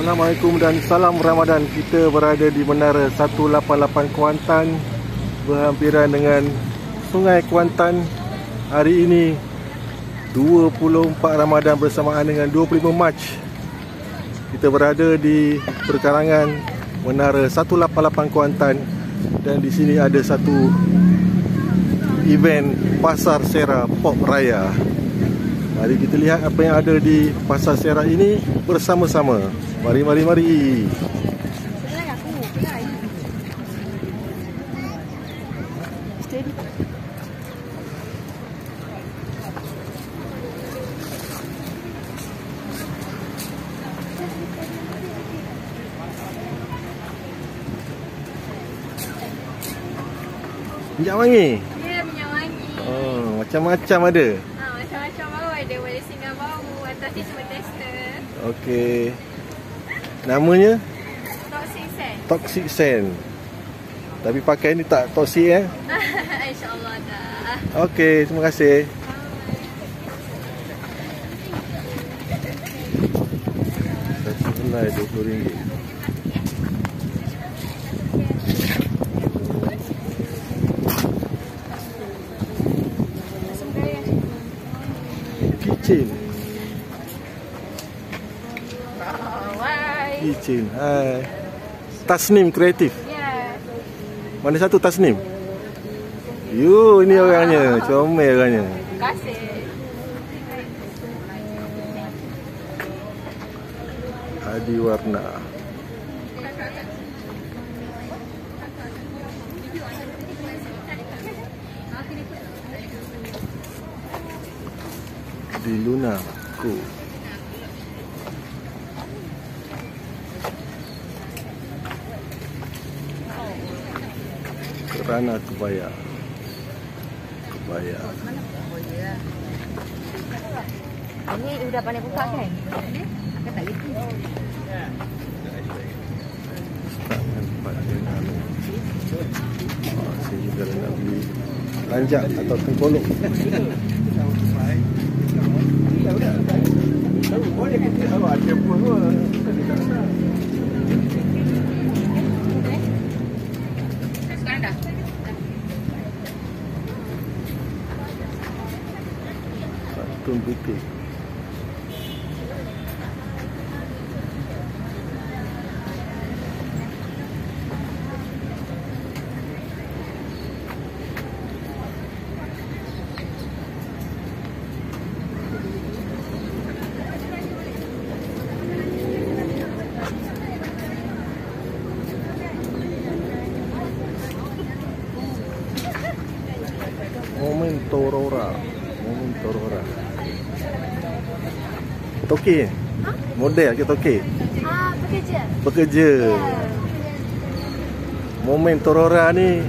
Assalamualaikum dan salam Ramadan. Kita berada di Menara 188 Kuantan, berhampiran dengan Sungai Kuantan. Hari ini 24 Ramadan bersamaan dengan 25 Mac. Kita berada di perkarangan Menara 188 Kuantan dan di sini ada satu event Pasar Sera Pop Raya. Mari kita lihat apa yang ada di Pasar Sera ini bersama-sama. Mari. Minyak wangi? Ya, minyak wangi. Oh, macam-macam ada? Macam-macam bau ada. Boleh singgah bau. Atas ni cuma tester. Okey. Namanya? Toxic Scent. Toxic Scent. Tapi pakai ni tak toxic InsyaAllah dah. Okey, terima kasih. Satu helai RM20. Kitchen. Kitchen. Hai. Tasnim Kreatif. Ya. Mana satu Tasnim? Yo, ini orangnya. Comel orangnya. Terima kasih. Adi Warna. Di Lunaku. Kerana kebaya. Ini udah pandai buka kan? Akan tak gitu. Saya juga nak beli lanjak atau tengkolok. Sekarang dah? Satu butik. Momen Torora. Toki? Model ke toki? Bekerja. Bekerja. Momen Torora ni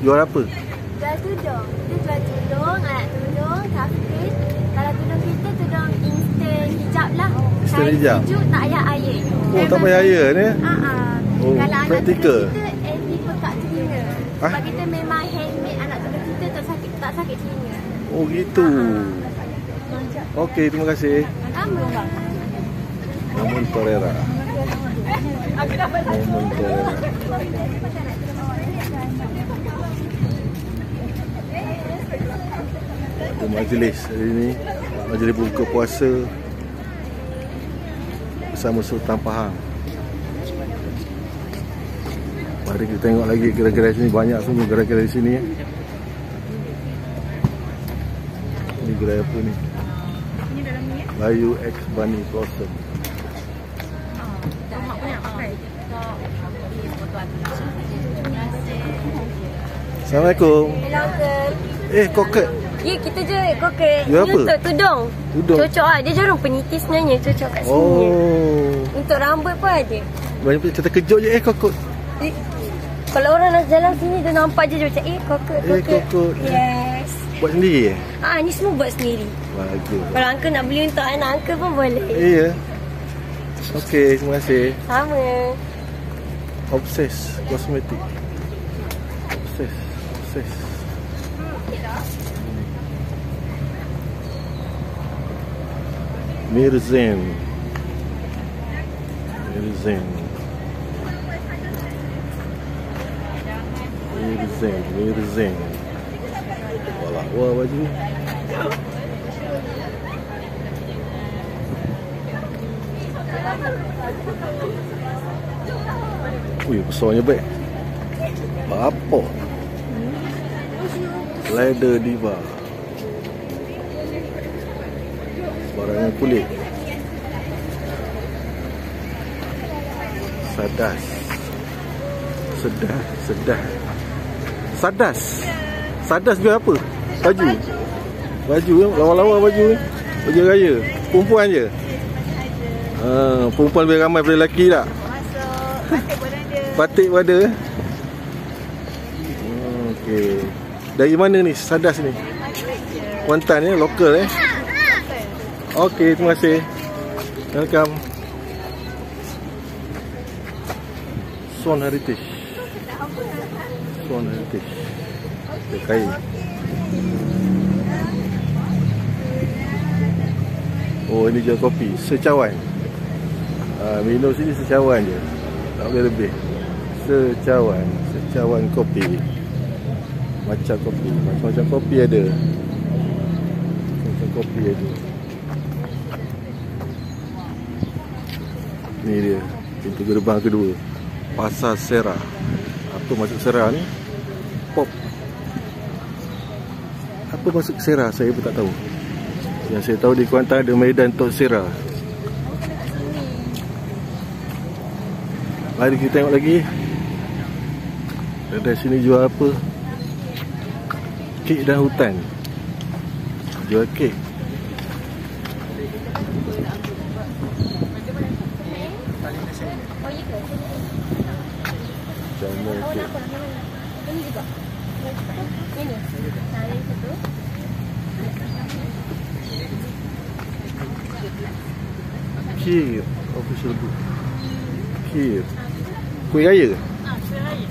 jual apa? Jual tudung. Dia jual tudung, anak tudung, kafir. Kalau tudung kita tudung instant hijab lah. Instant hijab? Sejuk, tak payah air. Oh, tak payah air ni? Oh, kalau anak praktikal. tudung kita, anti pekat telinga. Sebab kita memang handmade anak tudung kita tak sakit telinga. Oh, gitu. Okey, terima kasih. Sama. Momen Torera. Momen Torera. Ada majlis hari ini, majlis buka puasa bersama Sultan Pahang. Mari kita tengok lagi gerai-gerai sini, banyak semua gerai-gerai di sini. Ini gerai apa ni? Ini dalam ni ya? Bayu X Bunny Blossom. Assalamualaikum. Hello, Uncle. Koket. Ya, kita jual koket. Jual apa? Untuk tudung. Tudung. Cocok lah. Dia jarum peniti sebenarnya. Cocok kat sini. Oh. Untuk rambut pun ada. Banyak cerita kejut je koket. Kalau orang nak jalan sini, dia nampak je macam koket. Koket. Yes. Buat sendiri Ni semua buat sendiri. Bagus. Kalau Uncle nak beli untuk anak Uncle pun boleh. Iya. Okey, terima kasih. Sama. Obses Kosmetik. Obses. Mirzen. Mirzen. Walak wah baju. Ui, besarnya baik. Apa? Leather Diva. Barangan kulit. Sadas. Sadas dia apa? Baju. Baju lawa-lawa baju. Baju raya. Perempuan je. Perempuan lebih ramai daripada lelaki tak? Batik pun ada. Okey. Dari mana ni Sadas ni? Kuantan ni, lokal Okey, terima kasih. Welcome. Swan Heritage. Dia kain. Oh, ini jual kopi secawan. Minum sini secawan je. Tak boleh lebih. Secawan kopi. Macam kopi ada. Ni dia, pintu gerbang kedua. Pasar Sera. Apa maksud Sera ni? Pop. Apa maksud Sera? Saya pun tak tahu. Yang saya tahu di Kuantan ada Medan Tok Sera. Mari kita tengok lagi. Dari sini jual apa? Kek dan hutan. Jual kek. Jamu kek. Ini juga. Ini. Yang satu. Kir. Official book. Kir. Kuih raya ke? Kuih raya.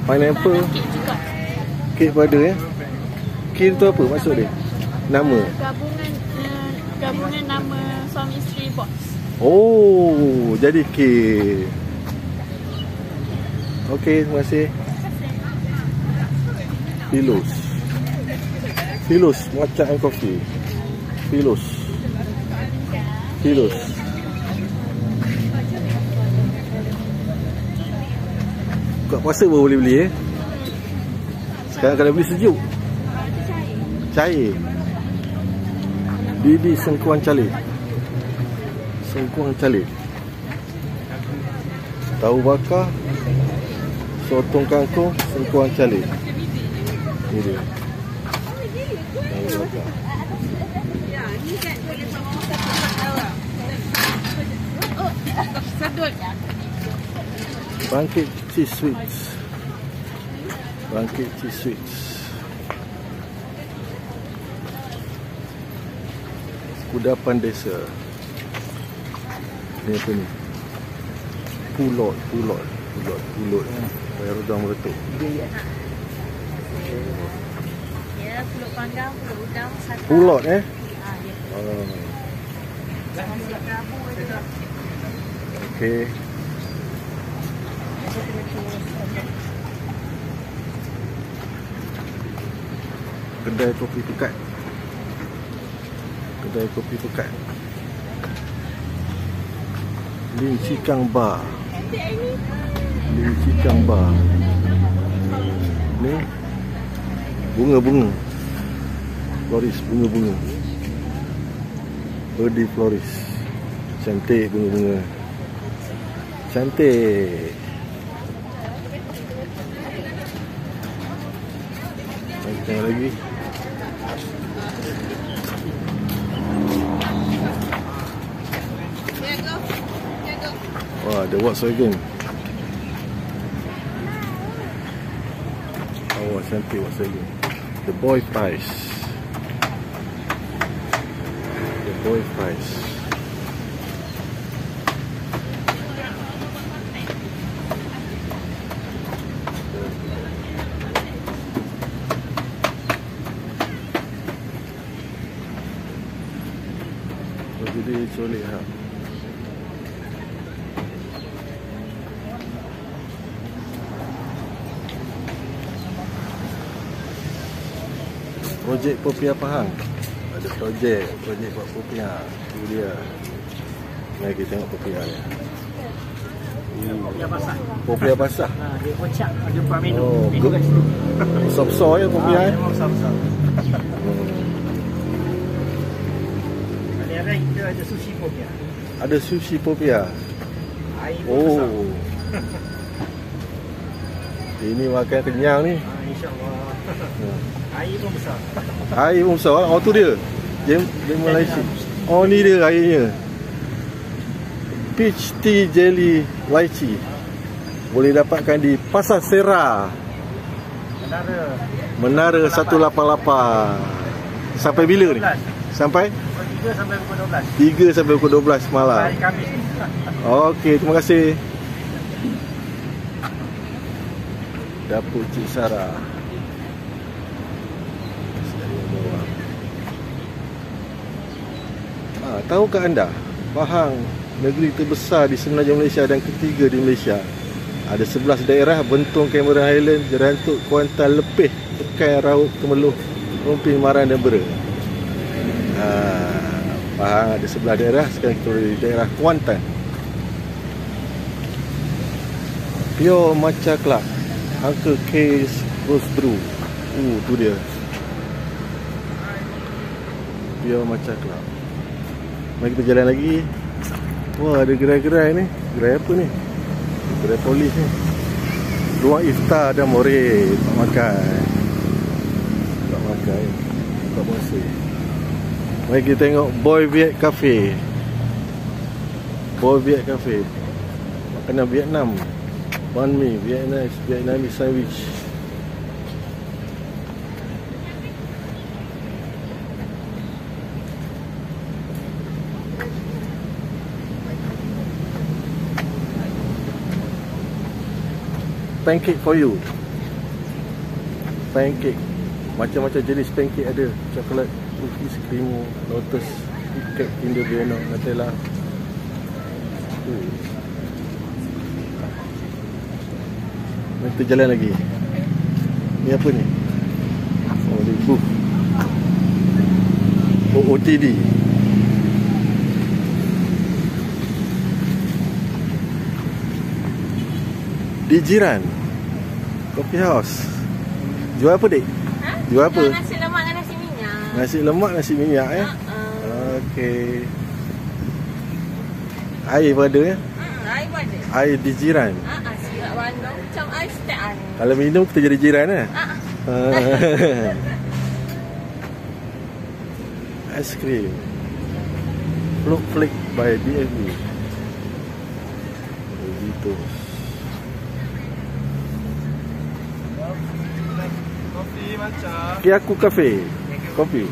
Pineapple. Kek juga. Kek pun ada Kir tu apa maksud dia? Nama? Gabungan nama suami isteri bos. Oh, jadi kir. Okey, terima kasih. Filos macam and coffee. Filos. Kat puasa baru boleh beli Sekarang kalau beli sejuk. Cair. Didi Sengkuang Calik. Tahu bakar, sotong kangkung, Sengkuang Calik. Ini dia. Tahu bakar. Bangkit cheese sweets. Kudapan desa. Ni apa ni? Pulot. Bayar udang meletup. Ya, pulut panggang, pulut udang, satu. Pulot Ya. Okey. Kedai kopi pekat. Lim Cikang Bar. Ni bunga-bunga. Floris bunga-bunga. Birthday floris. Cantik bunga-bunga. Cantik. Tengok lagi. Wah, ada Volkswagen. Oh, cantik Volkswagen. The Boy Price. Jadi soleh ha. Projek Popiah Pahang. Ada projek buat popiah. Itu dia. Mari kita tengok popiah ni. Popiah basah. Popiah basah. Dia kocak, ada 4 menu. Oh, Menu guys. besar-besar ya popiah. Memang besar-besar. Hari-hari kita ada sushi popiah. Ada sushi popiah. Air pun besar. Oh. Ini makan kenyang ni. InsyaAllah. Air pun besar. Air pun besar. Oh tu dia. Dia Malaysia. Oh ni dia airnya. Peach tea jelly lychee. Boleh dapatkan di Pasar Sera. Menara 188. Sampai bila ni? Sampai 3 sampai pukul 12. 3 sampai pukul 12 malam. Hari Khamis. Okey, terima kasih. Dapur Cik Sarah. Tahukah anda, Pahang, negeri terbesar di semenanjung Malaysia dan ketiga di Malaysia. Ada 11 daerah bentung Cameron Highland, Jerantuk, Kuantan, Lepeh, Pekai, Raut, Kemeluh, Rumpin, Maran dan Bera. Pahang ada 11 daerah. Sekarang kita di daerah Kuantan. Pure Matcha Club, Uncle K's Rose Brew. Tu dia. Pure Matcha Club. Mari kita jalan lagi. Wah, ada gerai-gerai ni. Gerai apa ni? Gerai polis ni. Ruang iftar dan more. Tak makan. Tak puasa. Mari kita tengok Boy Viet Cafe. Boy Viet Cafe. Makanan Vietnam. Banh mi, Vietnamese sandwich. Pancake for you. Pancake. Macam-macam jenis pancake ada. Coklat, cookies, krimu, lotus, KitKat, Kinder Bueno, Nutella. Kita jalan lagi. Ni apa ni? Oh, ni booth OOTD. Di jiran Coffee House. Jual apa, Dek? Jual apa? Nasi lemak dengan nasi minyak. Nasi lemak, nasi minyak Okey. Air pun ada ya? Air pun ada. Air di jiran. Sirat Bandung macam air setiaan. Kalau minum kita jadi jiran lah. Aiskrim Float Flake by DFB. Begitu. Kopi macam Kiaku Cafe. Kopi.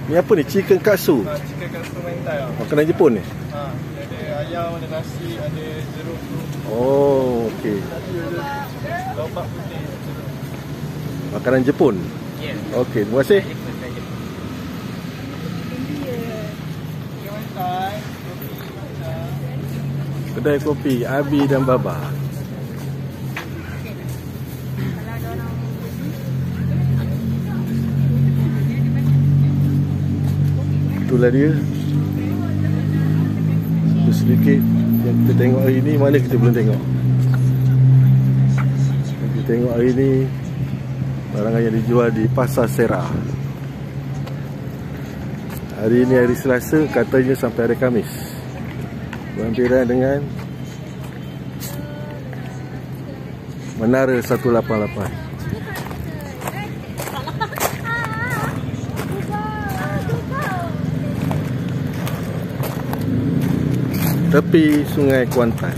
Ni apa ni? Chicken katsu. chicken katsu mentai. Makanan Jepun ni? Ada ayam, ada nasi, ada jeruk. Oh, okey. Lobak putih. Makanan Jepun. Ya. Okey, terima kasih. Kedai kopi Abi dan Baba. Itulah dia. Itu sedikit yang kita tengok hari ni. Mana kita belum tengok. Kita tengok hari ni barangan yang dijual di Pasar Sera. Hari ni hari Selasa, katanya sampai hari Khamis. Berhampiran dengan Menara 188. Tepi Sungai Kuantan.